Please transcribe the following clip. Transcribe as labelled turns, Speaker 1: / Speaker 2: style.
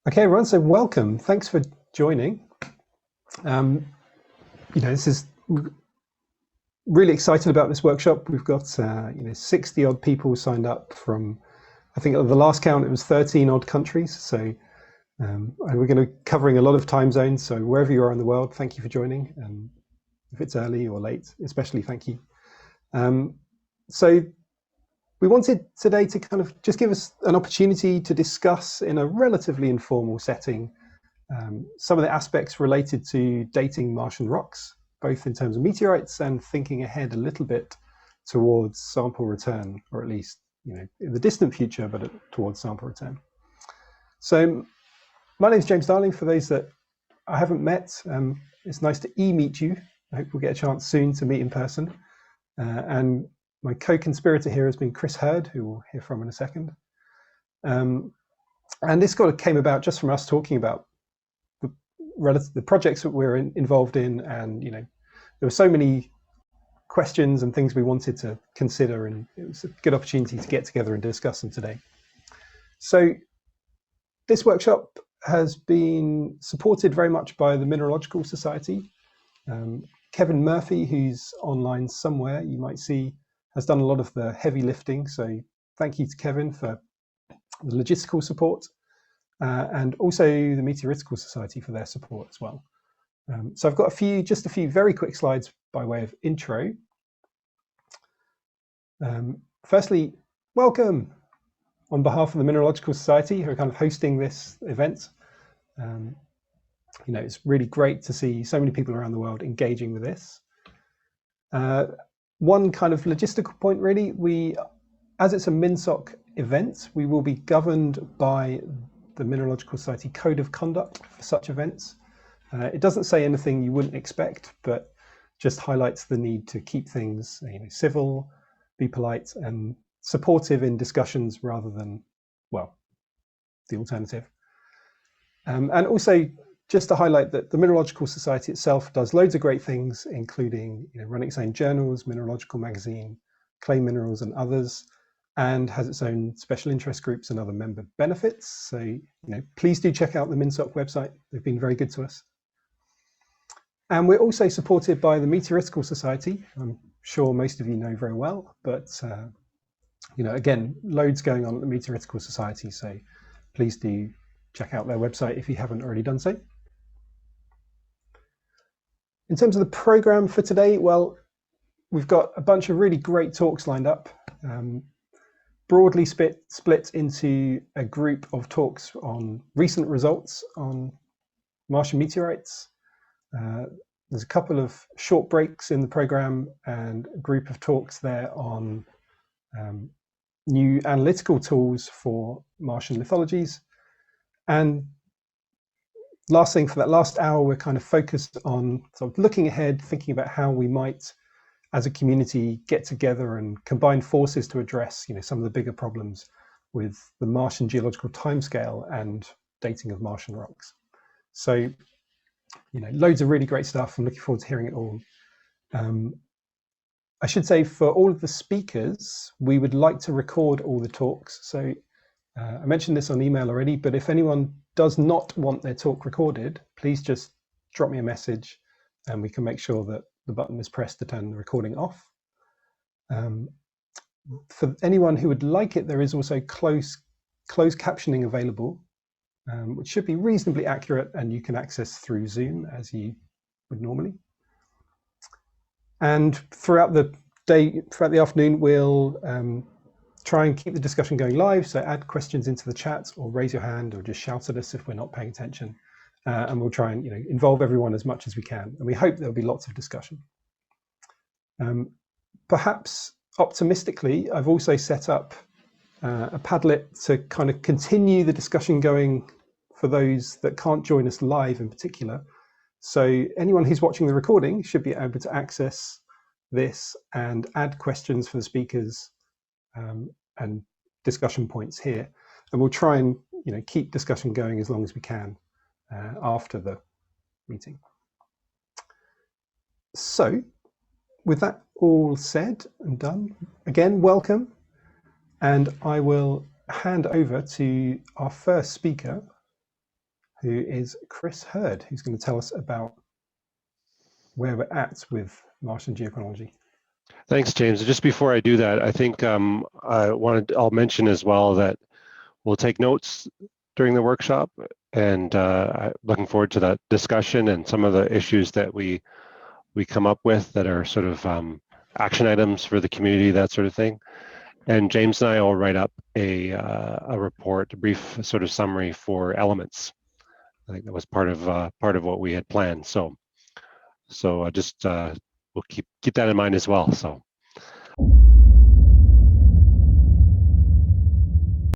Speaker 1: Okay, everyone, so welcome. Thanks for joining. This is really excited about this workshop. We've got 60 odd people signed up from, I think at the last count it was 13 odd countries. So and we're going to be covering a lot of time zones. So wherever you are in the world, thank you for joining. If it's early or late, especially thank you. So we wanted today to kind of just give us an opportunity to discuss in a relatively informal setting some of the aspects related to dating Martian rocks, both in terms of meteorites and thinking ahead a little bit towards sample return, or at least in the distant future, but towards sample return. So my name is James Darling. For those that I haven't met, it's nice to meet you. I hope we'll get a chance soon to meet in person. And my co-conspirator here has been Chris Hurd, who we'll hear from in a second. And this kind of came about just from us talking about the projects that we're involved in, and there were so many questions and things we wanted to consider, and it was a good opportunity to get together and discuss them today. So this workshop has been supported very much by the Meteoritical Society. Kevin Murphy, who's online somewhere, you might see, has done a lot of the heavy lifting. So thank you to Kevin for the logistical support. And also the Meteoritical Society for their support as well. So I've got just a few very quick slides by way of intro. Firstly, welcome on behalf of the Meteorological Society, who are kind of hosting this event. It's really great to see so many people around the world engaging with this. One kind of logistical point, really, as it's a MinSoc event, we will be governed by the Meteorological Society Code of Conduct for such events. It doesn't say anything you wouldn't expect, but just highlights the need to keep things civil, be polite, and supportive in discussions rather than, well, the alternative. And also just to highlight that the Meteorological Society itself does loads of great things, including running its own journals, Mineralogical Magazine, Clay Minerals, and others, and has its own special interest groups and other member benefits. So, please do check out the MinSoc website. They've been very good to us. And we're also supported by the Meteoritical Society. I'm sure most of you know very well, but again, loads going on at the Meteoritical Society. So please do check out their website if you haven't already done so. In terms of the program for today, well, we've got a bunch of really great talks lined up. Broadly split into a group of talks on recent results on Martian meteorites. There's a couple of short breaks in the program and a group of talks there on new analytical tools for Martian lithologies. And last thing, for that last hour, we're kind of focused on sort of looking ahead, thinking about how we might, as a community, get together and combine forces to address some of the bigger problems with the Martian geological timescale and dating of Martian rocks. So, loads of really great stuff. I'm looking forward to hearing it all. I should say, for all of the speakers, we would like to record all the talks. So I mentioned this on email already, but if anyone does not want their talk recorded, please just drop me a message and we can make sure that the button is pressed to turn the recording off. For anyone who would like it, there is also closed captioning available, which should be reasonably accurate, and you can access through Zoom as you would normally. And throughout the day, throughout the afternoon, we'll try and keep the discussion going live. So add questions into the chat, or raise your hand, or just shout at us if we're not paying attention. And we'll try and involve everyone as much as we can. And we hope there'll be lots of discussion. Perhaps optimistically, I've also set up a Padlet to kind of continue the discussion going for those that can't join us live in particular. So anyone who's watching the recording should be able to access this and add questions for the speakers and discussion points here. And we'll try and keep discussion going as long as we can after the meeting. So with that all said and done, again, welcome. And I will hand over to our first speaker, who is Chris Hurd, who's going to tell us about where we're at with Martian geochronology.
Speaker 2: Thanks, James. Just before I do that, I think I'll mention as well that we'll take notes during the workshop, and I'm looking forward to that discussion and some of the issues that we come up with that are sort of action items for the community, that sort of thing. And James and I will write up a report, a brief sort of summary for elements. I think that was part of what we had planned. So just we'll keep that in mind as well. So.